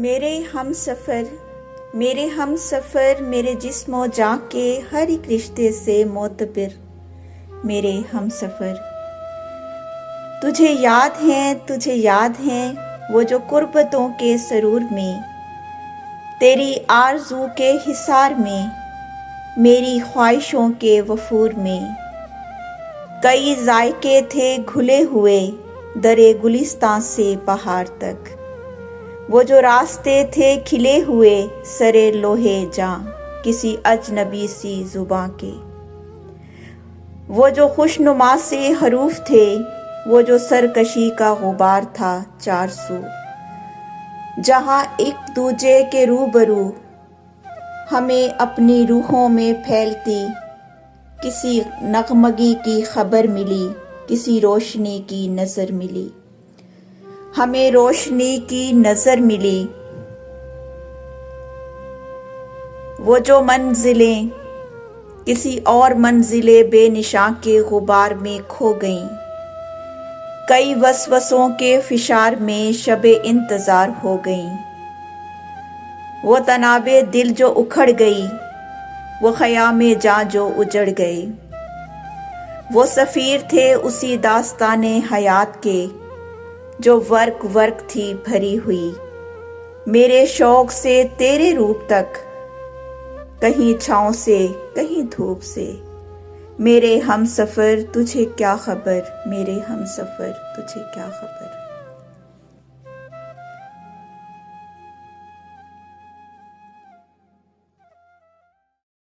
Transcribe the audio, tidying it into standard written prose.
मेरे हम सफ़र मेरे जिस्मो जाँ के हर एक रिश्ते से मोतबिर। मेरे हम सफ़र तुझे याद हैं वो जो कुर्बतों के सरूर में, तेरी आरज़ू के हिसार में, मेरी ख्वाहिशों के वफूर में। कई जायके थे घुले हुए दरे गुलिस्तां से पहाड़ तक, वो जो रास्ते थे खिले हुए सरे लोहे जां किसी अजनबी सी जुबां के। वो जो खुशनुमा से हरूफ थे, वो जो सरकशी का गुबार था चार सू, जहां एक दूजे के रूबरू हमें अपनी रूहों में फैलती किसी नगमगी की खबर मिली, किसी रोशनी की नज़र मिली, हमें रोशनी की नज़र मिली। वो जो मंजिलें किसी और मंजिले बेनिशां के गुबार में खो गईं, कई वसवसों के फिशार में शबे इंतज़ार हो गईं। वो तनाबे दिल जो उखड़ गई, वो ख़यामे जां जो उजड़ गए। वो सफ़ीर थे उसी दास्ताने हयात के जो वर्क थी भरी हुई, मेरे शौक से तेरे रूप तक, कहीं छाँव से कहीं धूप से। मेरे हम सफ़र तुझे क्या खबर, मेरे हम सफ़र तुझे क्या खबर।